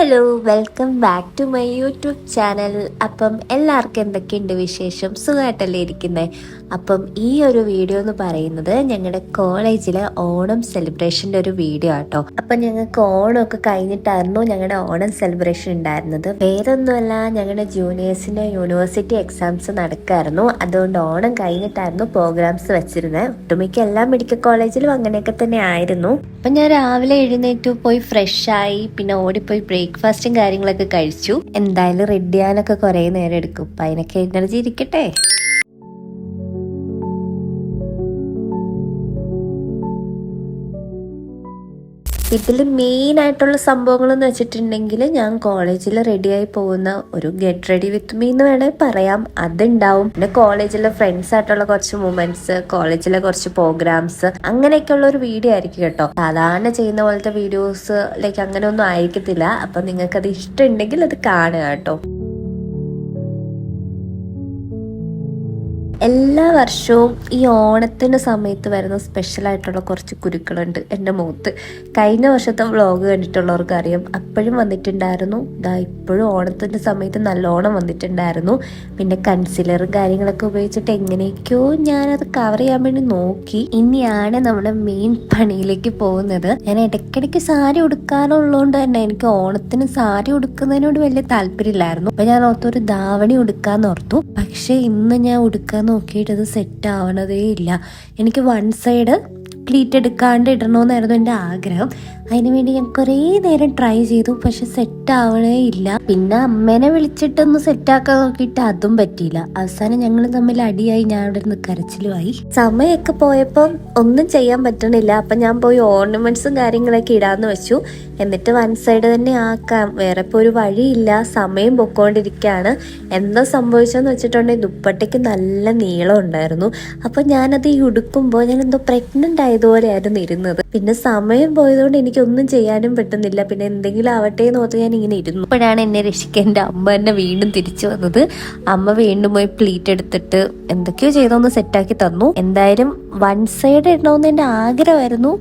Hello, welcome back to my YouTube channel. അപ്പം എല്ലാവർക്കും എന്തൊക്കെയുണ്ട് വിശേഷം? സുഖമായിട്ടല്ലേ ഇരിക്കുന്നത്? അപ്പം ഈ ഒരു വീഡിയോ എന്ന് പറയുന്നത് ഞങ്ങളുടെ കോളേജിലെ ഓണം സെലിബ്രേഷൻ്റെ ഒരു വീഡിയോ ആട്ടോ. അപ്പം ഞങ്ങൾക്ക് ഓണമൊക്കെ കഴിഞ്ഞിട്ടായിരുന്നു ഞങ്ങളുടെ ഓണം സെലിബ്രേഷൻ ഉണ്ടായിരുന്നത്. വേറൊന്നുമല്ല, ഞങ്ങളുടെ ജൂനിയേഴ്സിൻ്റെ യൂണിവേഴ്സിറ്റി എക്സാംസ് നടക്കായിരുന്നു. അതുകൊണ്ട് ഓണം കഴിഞ്ഞിട്ടായിരുന്നു പ്രോഗ്രാംസ് വെച്ചിരുന്നത്. ഒട്ടുമിക്ക എല്ലാ മെഡിക്കൽ കോളേജിലും അങ്ങനെയൊക്കെ തന്നെ ആയിരുന്നു. അപ്പം ഞാൻ രാവിലെ എഴുന്നേറ്റു പോയി ഫ്രഷായി, പിന്നെ ഓടിപ്പോയി ബ്രേക്ക്ഫാസ്റ്റും കാര്യങ്ങളൊക്കെ കഴിച്ചു. എന്തായാലും റെഡി ആകാനൊക്കെ കുറേ നേരം എടുക്കും. അപ്പം അതിനൊക്കെ എനർജി ഇരിക്കട്ടെ. ഇതിൽ മെയിൻ ആയിട്ടുള്ള സംഭവങ്ങൾ എന്ന് വെച്ചിട്ടുണ്ടെങ്കിൽ ഞാൻ കോളേജിൽ റെഡിയായി പോകുന്ന ഒരു ഗെറ്റ് റെഡി വിത്ത് മീ എന്ന് വേണമെങ്കിൽ പറയാം, അതുണ്ടാവും. പിന്നെ കോളേജിലെ ഫ്രണ്ട്സ് ആയിട്ടുള്ള കുറച്ച് മൂമെന്റ്സ്, കോളേജിലെ കുറച്ച് പ്രോഗ്രാംസ്, അങ്ങനെയൊക്കെയുള്ള ഒരു വീഡിയോ ആയിരിക്കും കേട്ടോ. സാധാരണ ചെയ്യുന്ന പോലത്തെ വീഡിയോസ് അങ്ങനെ ഒന്നും ആയിരിക്കത്തില്ല. അപ്പൊ നിങ്ങൾക്ക് അത് ഇഷ്ടമുണ്ടെങ്കിൽ അത് കാണുക കേട്ടോ. എല്ലാ വർഷവും ഈ ഓണത്തിൻ്റെ സമയത്ത് വരുന്ന സ്പെഷ്യലായിട്ടുള്ള കുറച്ച് കുരുക്കളുണ്ട് എൻ്റെ മുഖത്ത്. കഴിഞ്ഞ വർഷത്തെ വ്ളോഗ് കണ്ടിട്ടുള്ളവർക്ക് അറിയാം, അപ്പോഴും വന്നിട്ടുണ്ടായിരുന്നു. ഇപ്പോഴും ഓണത്തിൻ്റെ സമയത്ത് നല്ലോണം വന്നിട്ടുണ്ടായിരുന്നു. പിന്നെ കൺസീലറും കാര്യങ്ങളൊക്കെ ഉപയോഗിച്ചിട്ട് എങ്ങനെയൊക്കെയോ ഞാനത് കവർ ചെയ്യാൻ വേണ്ടി നോക്കി. ഇനിയാണ് നമ്മുടെ മെയിൻ പണിയിലേക്ക് പോകുന്നത്. ഞാൻ ഇടയ്ക്കിടയ്ക്ക് സാരി ഉടുക്കാനുള്ളതുകൊണ്ട് തന്നെ എനിക്ക് ഓണത്തിന് സാരി ഉടുക്കുന്നതിനോട് വലിയ താല്പര്യമില്ലായിരുന്നു. അപ്പം ഞാൻ ഓർത്തൊരു ധാവണി ഉടുക്കാന്ന് ഓർത്തു. പക്ഷെ ഇന്ന് ഞാൻ ഉടുക്കാൻ നോക്കിയിട്ട് അത് സെറ്റ് ആവണതേ ഇല്ല. എനിക്ക് വൺ സൈഡ് പ്ലീറ്റ് എടുക്കാണ്ട് ഇടണമെന്നായിരുന്നു എൻ്റെ ആഗ്രഹം. അതിനുവേണ്ടി ഞാൻ കുറേ നേരം ട്രൈ ചെയ്തു, പക്ഷെ സെറ്റ് ആവണേ ഇല്ല. പിന്നെ അമ്മേനെ വിളിച്ചിട്ടൊന്ന് സെറ്റാക്കാൻ നോക്കിയിട്ട് അതും പറ്റിയില്ല. അവസാനം ഞങ്ങൾ തമ്മിൽ അടിയായി, ഞാൻ അവിടെ നിന്ന് കരച്ചിലുമായി. സമയമൊക്കെ പോയപ്പം ഒന്നും ചെയ്യാൻ പറ്റണില്ല. അപ്പം ഞാൻ പോയി ഓർണമെന്റ്സും കാര്യങ്ങളൊക്കെ ഇടാന്ന് വെച്ചു. എന്നിട്ട് വൺ സൈഡ് തന്നെ ആക്കാം, വേറെ ഇപ്പോൾ ഒരു വഴിയില്ല. സമയം പൊക്കോണ്ടിരിക്കുകയാണ്. എന്താ സംഭവിച്ചതെന്ന് വെച്ചിട്ടുണ്ടെങ്കിൽ ദുപ്പട്ടയ്ക്ക് നല്ല നീളം ഉണ്ടായിരുന്നു. അപ്പം ഞാനത് ഈ ഉടുക്കുമ്പോൾ ഞാൻ എന്തോ പ്രഗ്നന്റ് ആയതുപോലെയായിരുന്നു ഇരുന്നത്. പിന്നെ സമയം പോയതുകൊണ്ട് എനിക്കൊന്നും ചെയ്യാനും പറ്റുന്നില്ല. പിന്നെ എന്തെങ്കിലും ആവട്ടെ എന്ന് ഓർത്ത് ഞാൻ ഇങ്ങനെ ഇരുന്നു. അപ്പോഴാണ് എന്നെ രക്ഷിക്കാൻ എൻ്റെ അമ്മ എന്നെ വീണ്ടും തിരിച്ചു വന്നത്. അമ്മ വീണ്ടും പോയി പ്ലീറ്റ് എടുത്തിട്ട് എന്തൊക്കെയോ ചെയ്തൊന്ന് സെറ്റാക്കി തന്നു. എന്തായാലും വൺ സൈഡ് ഇടണമെന്ന് എൻ്റെ ആഗ്രഹമായിരുന്നു.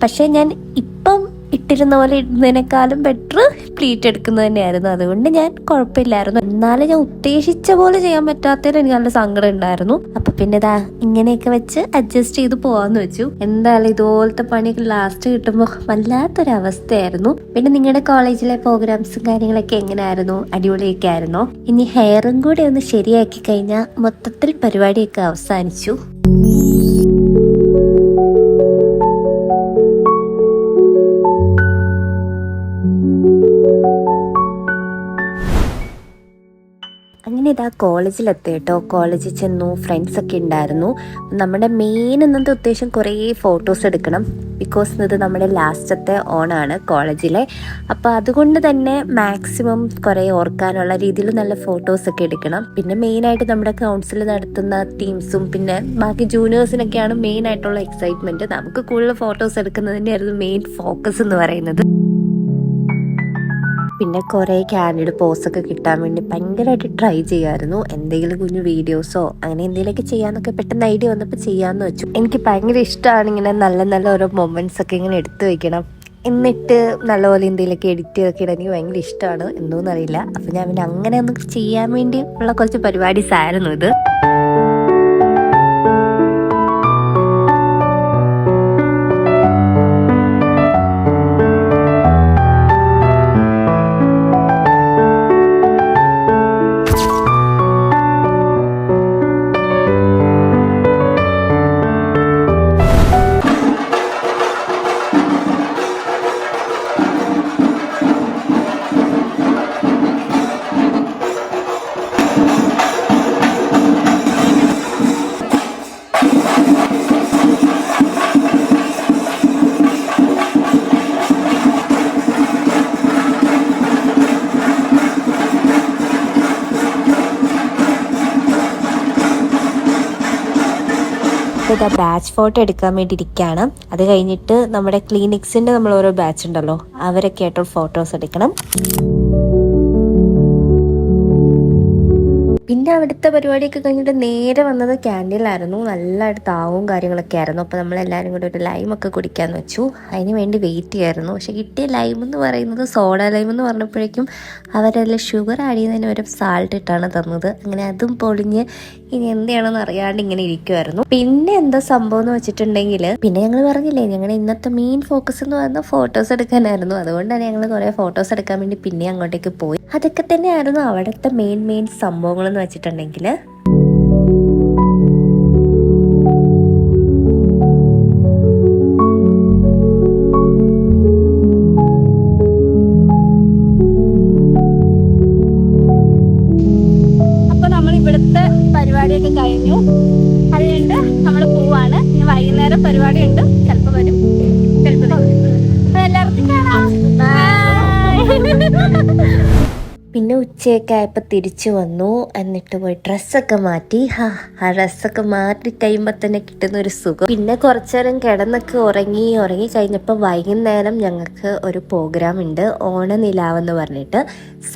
പക്ഷെ ഞാൻ ഇപ്പം ഇട്ടിരുന്ന പോലെ ഇടുന്നതിനേക്കാളും ബെറ്റർ പ്ലീറ്റ് എടുക്കുന്നത് തന്നെയായിരുന്നു. അതുകൊണ്ട് ഞാൻ കുഴപ്പമില്ലായിരുന്നു. എന്നാലും ഞാൻ ഉദ്ദേശിച്ച പോലെ ചെയ്യാൻ പറ്റാത്തതിൽ എനിക്ക് നല്ല സങ്കടം ഉണ്ടായിരുന്നു. അപ്പൊ പിന്നെ ഇങ്ങനെയൊക്കെ വെച്ച് അഡ്ജസ്റ്റ് ചെയ്ത് പോവാന്ന് വെച്ചു. എന്തായാലും ഇതുപോലത്തെ പണിയൊക്കെ ലാസ്റ്റ് കിട്ടുമ്പോൾ വല്ലാത്തൊരവസ്ഥയായിരുന്നു. പിന്നെ നിങ്ങളുടെ കോളേജിലെ പ്രോഗ്രാംസും കാര്യങ്ങളൊക്കെ എങ്ങനെയായിരുന്നു? അടിപൊളിയൊക്കെ ആയിരുന്നോ? ഇനി ഹെയറും കൂടി ഒന്ന് ശരിയാക്കി കഴിഞ്ഞാൽ മൊത്തത്തിൽ പരിപാടിയൊക്കെ അവസാനിച്ചു. അങ്ങനെ കോളേജിലെത്തി കേട്ടോ. കോളേജിൽ ചെന്നു, ഫ്രണ്ട്സൊക്കെ ഉണ്ടായിരുന്നു. നമ്മുടെ മെയിൻ എന്നത്തെ ഉദ്ദേശം കുറേ ഫോട്ടോസ് എടുക്കണം. ബിക്കോസ് ഇത് നമ്മുടെ ലാസ്റ്റത്തെ ഓണാണ് കോളേജിലെ. അപ്പോൾ അതുകൊണ്ട് തന്നെ മാക്സിമം കുറേ ഓർക്കാനുള്ള രീതിയിൽ നല്ല ഫോട്ടോസൊക്കെ എടുക്കണം. പിന്നെ മെയിനായിട്ട് നമ്മുടെ കൗൺസിൽ നടത്തുന്ന ടീംസും പിന്നെ ബാക്കി ജൂനിയേഴ്സിനൊക്കെയാണ് മെയിൻ ആയിട്ടുള്ള എക്സൈറ്റ്മെൻറ്റ്. നമുക്ക് കൂടുതൽ ഫോട്ടോസ് എടുക്കുന്നതിൻ്റെ ആയിരുന്നു മെയിൻ ഫോക്കസ് എന്ന് പറയുന്നത്. പിന്നെ കുറേ ക്യാൻഡിഡ് പോസൊക്കെ കിട്ടാൻ വേണ്ടി ഭയങ്കരമായിട്ട് ട്രൈ ചെയ്യായിരുന്നു. എന്തെങ്കിലും കുഞ്ഞു വീഡിയോസോ അങ്ങനെ എന്തെങ്കിലുമൊക്കെ ചെയ്യാന്നൊക്കെ പെട്ടെന്ന് ഐഡിയ വന്നപ്പോൾ ചെയ്യാമെന്ന് വെച്ചു. എനിക്ക് ഭയങ്കര ഇഷ്ടമാണ് ഇങ്ങനെ നല്ല നല്ല ഓരോ മൊമെന്റ്സ് ഒക്കെ ഇങ്ങനെ എടുത്തു വെക്കണം. എന്നിട്ട് നല്ലപോലെ എന്തെങ്കിലുമൊക്കെ എഡിറ്റ് ചെയ്തൊക്കെ ഇടാൻ എനിക്ക് ഭയങ്കര ഇഷ്ടമാണ്. എന്തോന്നറിയില്ല. അപ്പം ഞാൻ പിന്നെ അങ്ങനെ ഒന്ന് ചെയ്യാൻ വേണ്ടി ഉള്ള കുറച്ച് പരിപാടീസ് ആയിരുന്നു ഇത്. ബാച്ച് ഫോട്ടോ എടുക്കാൻ വേണ്ടി ഇരിക്കുകയാണ്. അത് കഴിഞ്ഞിട്ട് നമ്മുടെ ക്ലിനിക്സിന്റെ നമ്മൾ ഓരോ ബാച്ച് ഉണ്ടല്ലോ, അവരൊക്കെ ആയിട്ട് ഫോട്ടോസ് എടുക്കണം. പിന്നെ അവിടുത്തെ പരിപാടിയൊക്കെ കഴിഞ്ഞിട്ട് നേരെ വന്നത് ക്യാൻറ്റീനിലായിരുന്നു. നല്ലതായിട്ട് താവും കാര്യങ്ങളൊക്കെ ആയിരുന്നു. അപ്പോൾ നമ്മളെല്ലാവരും കൂടി ഒരു ലൈമൊക്കെ കുടിക്കാമെന്ന് വെച്ചു. അതിന് വേണ്ടി വെയിറ്റ് ചെയ്യായിരുന്നു. പക്ഷേ കിട്ടിയ ലൈം എന്ന് പറയുന്നത് സോഡ ലൈം എന്ന് പറഞ്ഞപ്പോഴേക്കും അവരെല്ലാം ഷുഗർ ആഡ് ചെയ്യുന്നതിന് ഒരു സാൾട്ട് ഇട്ടാണ് തന്നത്. അങ്ങനെ അതും പൊളിഞ്ഞ് ഇനി എന്തെയാണെന്ന് അറിയാണ്ട് ഇങ്ങനെ ഇരിക്കുമായിരുന്നു. പിന്നെ എന്താ സംഭവം എന്ന് വെച്ചിട്ടുണ്ടെങ്കിൽ, പിന്നെ ഞങ്ങൾ പറഞ്ഞില്ലേ ഞങ്ങളുടെ ഇന്നത്തെ മെയിൻ ഫോക്കസ് എന്ന് പറയുന്നത് ഫോട്ടോസ് എടുക്കാനായിരുന്നു. അതുകൊണ്ട് തന്നെ ഞങ്ങൾ കുറേ ഫോട്ടോസ് എടുക്കാൻ വേണ്ടി പിന്നെ അങ്ങോട്ടേക്ക് പോയി. അതൊക്കെ തന്നെയായിരുന്നു അവിടുത്തെ മെയിൻ സംഭവങ്ങൾ എന്ന് വെച്ചിട്ടുണ്ടെങ്കിൽ. അപ്പോൾ നമ്മൾ ഇവിടുത്തെ പരിപാടിയൊക്കെ കഴിഞ്ഞു. അതുകൊണ്ട് നമ്മൾ പോവാണ്. ഇനി വൈകുന്നേരം പരിപാടിയുണ്ട്. ചിലപ്പോൾ വരും, ചിലപ്പോൾ എല്ലാവർക്കും കാണാം. പിന്നെ ഉച്ചയൊക്കെ ആയപ്പോൾ തിരിച്ചു വന്നു. എന്നിട്ട് പോയി ഡ്രസ്സൊക്കെ മാറ്റി. ആ ഡ്രസ്സൊക്കെ മാറ്റി കഴിയുമ്പോൾ തന്നെ കിട്ടുന്ന ഒരു സുഖം. പിന്നെ കുറച്ചു നേരം കിടന്നൊക്കെ ഉറങ്ങി കഴിഞ്ഞപ്പോൾ വൈകുന്നേരം ഞങ്ങൾക്ക് ഒരു പ്രോഗ്രാം ഉണ്ട്, ഓണനിലാവെന്ന് പറഞ്ഞിട്ട്.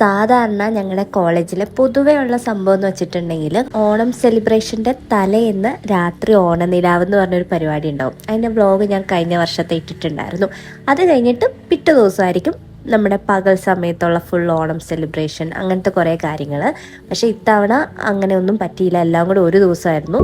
സാധാരണ ഞങ്ങളുടെ കോളേജിലെ പൊതുവേ ഉള്ള സംഭവം എന്ന് വെച്ചിട്ടുണ്ടെങ്കിൽ ഓണം സെലിബ്രേഷൻ്റെ തലേന്ന് രാത്രി ഓണനിലാവെന്ന് പറഞ്ഞൊരു പരിപാടി ഉണ്ടാവും. അതിൻ്റെ വ്ലോഗ് ഞാൻ കഴിഞ്ഞ വർഷത്തെ ഇട്ടിട്ടുണ്ടായിരുന്നു. അത് കഴിഞ്ഞിട്ട് പിറ്റേ ദിവസമായിരിക്കും നമ്മുടെ പകൽ സമയത്തുള്ള ഫുൾ ഓണം സെലിബ്രേഷൻ, അങ്ങനത്തെ കുറേ കാര്യങ്ങൾ. പക്ഷേ ഇത്തവണ അങ്ങനെയൊന്നും പറ്റിയില്ല, എല്ലാം കൂടെ ഒരു ദിവസമായിരുന്നു.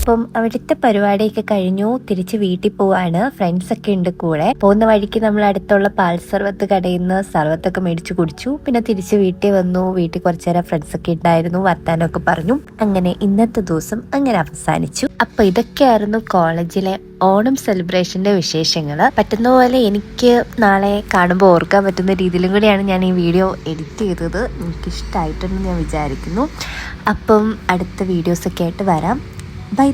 അപ്പം അവിടുത്തെ പരിപാടിയൊക്കെ കഴിഞ്ഞു. തിരിച്ച് വീട്ടിൽ പോവാണ്. ഫ്രണ്ട്സൊക്കെ ഉണ്ട് കൂടെ. പോകുന്ന വഴിക്ക് നമ്മൾ അടുത്തുള്ള പാൽ സർവത്ത് കടയിൽ നിന്ന് സർവത്തൊക്കെ മേടിച്ച് കുടിച്ചു. പിന്നെ തിരിച്ച് വീട്ടിൽ വന്നു. വീട്ടിൽ കുറച്ചു നേരം ഫ്രണ്ട്സൊക്കെ ഉണ്ടായിരുന്നു, വർത്താനമൊക്കെ പറഞ്ഞു. അങ്ങനെ ഇന്നത്തെ ദിവസം അങ്ങനെ അവസാനിച്ചു. അപ്പൊ ഇതൊക്കെയായിരുന്നു കോളേജിലെ ഓണം സെലിബ്രേഷന്റെ വിശേഷങ്ങൾ. പറ്റുന്ന പോലെ എനിക്ക് നാളെ കാണുമ്പോൾ ഓർക്കാൻ പറ്റുന്ന രീതിയിലും കൂടിയാണ് ഞാൻ ഈ വീഡിയോ എഡിറ്റ് ചെയ്തത്. എനിക്കിഷ്ടമായിട്ടുണ്ടെന്ന് ഞാൻ വിചാരിക്കുന്നു. അപ്പം അടുത്ത വീഡിയോസൊക്കെ ആയിട്ട് വരാം. Bye.